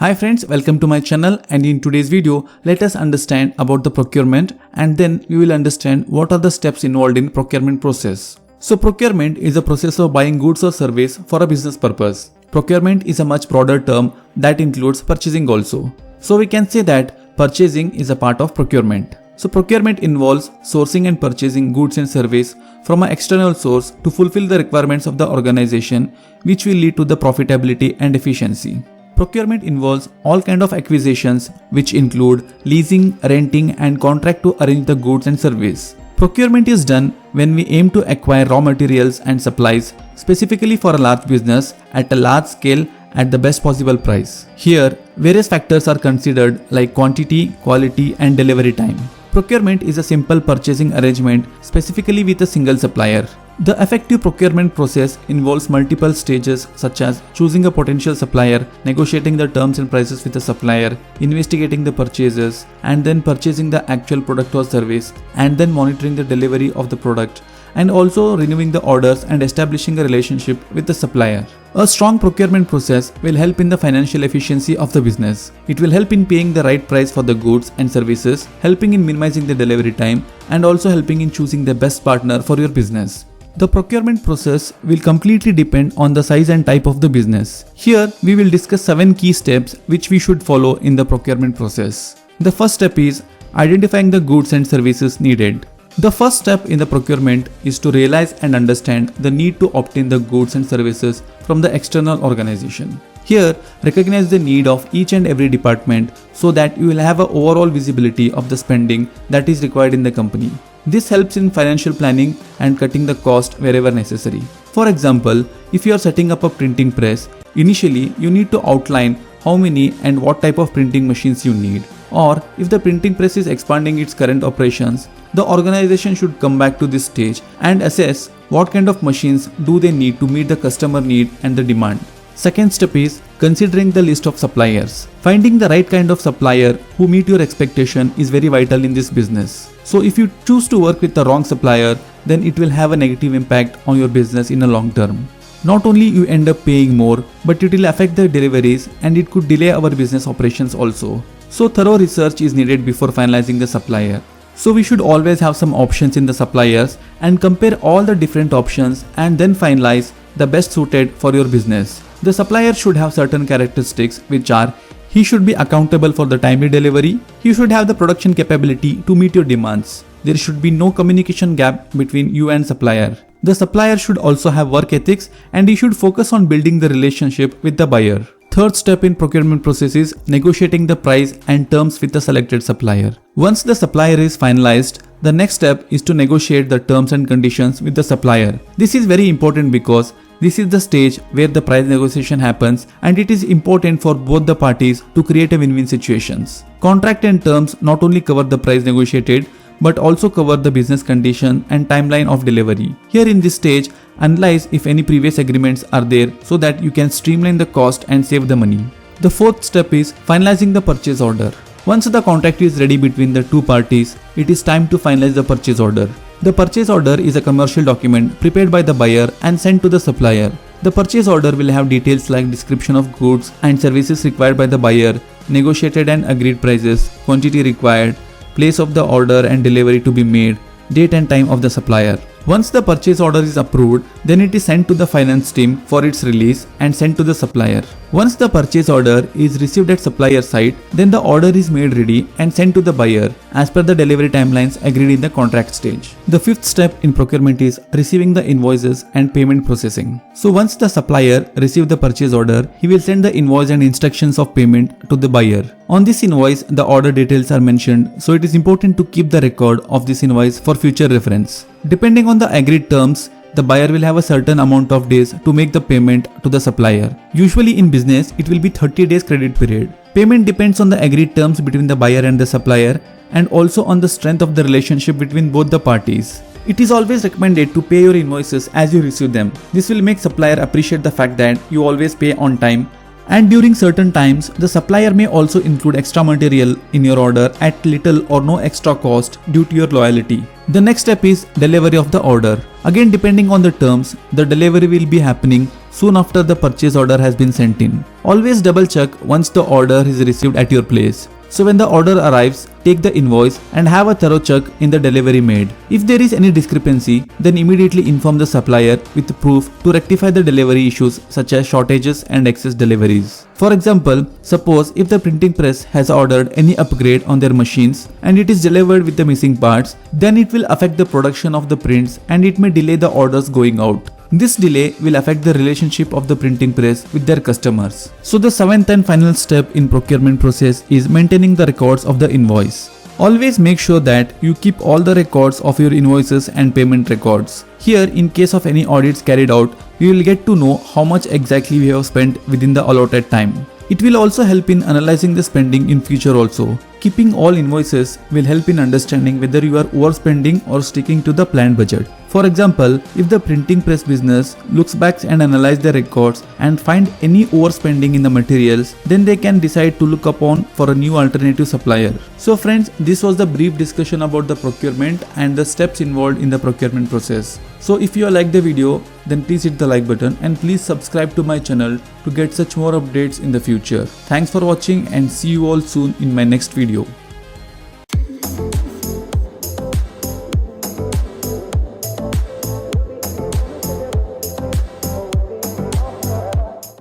Hi friends, welcome to my channel, and in today's video, let us understand about the procurement and then we will understand what are the steps involved in procurement process. So procurement is a process of buying goods or service for a business purpose. Procurement is a much broader term that includes purchasing also. So we can say that purchasing is a part of procurement. So procurement involves sourcing and purchasing goods and service from an external source to fulfill the requirements of the organization, which will lead to the profitability and efficiency. Procurement involves all kinds of acquisitions which include leasing, renting and contract to arrange the goods and service. Procurement is done when we aim to acquire raw materials and supplies specifically for a large business at a large scale at the best possible price. Here, various factors are considered like quantity, quality and delivery time. Procurement is a simple purchasing arrangement specifically with a single supplier. The effective procurement process involves multiple stages such as choosing a potential supplier, negotiating the terms and prices with the supplier, investigating the purchases, and then purchasing the actual product or service, and then monitoring the delivery of the product, and also renewing the orders and establishing a relationship with the supplier. A strong procurement process will help in the financial efficiency of the business. It will help in paying the right price for the goods and services, helping in minimizing the delivery time, and also helping in choosing the best partner for your business. The procurement process will completely depend on the size and type of the business. Here, we will discuss 7 key steps which we should follow in the procurement process. The first step is identifying the goods and services needed. The first step in the procurement is to realize and understand the need to obtain the goods and services from the external organization. Here, recognize the need of each and every department so that you will have an overall visibility of the spending that is required in the company. This helps in financial planning and cutting the cost wherever necessary. For example, if you are setting up a printing press, initially you need to outline how many and what type of printing machines you need. Or if the printing press is expanding its current operations, the organization should come back to this stage and assess what kind of machines do they need to meet the customer need and the demand. Second step is considering the list of suppliers. Finding the right kind of supplier who meet your expectation is very vital in this business. So if you choose to work with the wrong supplier, then it will have a negative impact on your business in the long term. Not only you end up paying more, but it will affect the deliveries and it could delay our business operations also. So thorough research is needed before finalizing the supplier. So we should always have some options in the suppliers and compare all the different options and then finalize the best suited for your business. The supplier should have certain characteristics which are: he should be accountable for the timely delivery, he should have the production capability to meet your demands, there should be no communication gap between you and supplier. The supplier should also have work ethics and he should focus on building the relationship with the buyer. Third step in procurement process is negotiating the price and terms with the selected supplier. Once the supplier is finalized, the next step is to negotiate the terms and conditions with the supplier. This is very important because this is the stage where the price negotiation happens and it is important for both the parties to create a win-win situations. Contract and terms not only cover the price negotiated but also cover the business condition and timeline of delivery. Here in this stage, analyze if any previous agreements are there so that you can streamline the cost and save the money. The fourth step is finalizing the purchase order. Once the contract is ready between the two parties, it is time to finalize the purchase order. The purchase order is a commercial document prepared by the buyer and sent to the supplier. The purchase order will have details like description of goods and services required by the buyer, negotiated and agreed prices, quantity required, place of the order and delivery to be made, date and time of the supplier. Once the purchase order is approved, then it is sent to the finance team for its release and sent to the supplier. Once the purchase order is received at supplier site, then the order is made ready and sent to the buyer as per the delivery timelines agreed in the contract stage. The fifth step in procurement is receiving the invoices and payment processing. So once the supplier receives the purchase order, he will send the invoice and instructions of payment to the buyer. On this invoice, the order details are mentioned, so it is important to keep the record of this invoice for future reference. Depending on the agreed terms, the buyer will have a certain amount of days to make the payment to the supplier. Usually in business, it will be 30 days credit period. Payment depends on the agreed terms between the buyer and the supplier and also on the strength of the relationship between both the parties. It is always recommended to pay your invoices as you receive them. This will make supplier appreciate the fact that you always pay on time. And during certain times, the supplier may also include extra material in your order at little or no extra cost due to your loyalty. The next step is delivery of the order. Again, depending on the terms, the delivery will be happening soon after the purchase order has been sent in. Always double check once the order is received at your place. So when the order arrives, take the invoice and have a thorough check in the delivery made. If there is any discrepancy, then immediately inform the supplier with proof to rectify the delivery issues such as shortages and excess deliveries. For example, suppose if the printing press has ordered any upgrade on their machines and it is delivered with the missing parts, then it will affect the production of the prints and it may delay the orders going out. This delay will affect the relationship of the printing press with their customers. So the seventh and final step in procurement process is maintaining the records of the invoice. Always make sure that you keep all the records of your invoices and payment records. Here, in case of any audits carried out, you will get to know how much exactly we have spent within the allotted time. It will also help in analyzing the spending in future also. Keeping all invoices will help in understanding whether you are overspending or sticking to the planned budget. For example, if the printing press business looks back and analyze their records and find any overspending in the materials, then they can decide to look upon for a new alternative supplier. So friends, this was the brief discussion about the procurement and the steps involved in the procurement process. So if you like the video, then please hit the like button and please subscribe to my channel to get such more updates in the future. Thanks for watching and see you all soon in my next video.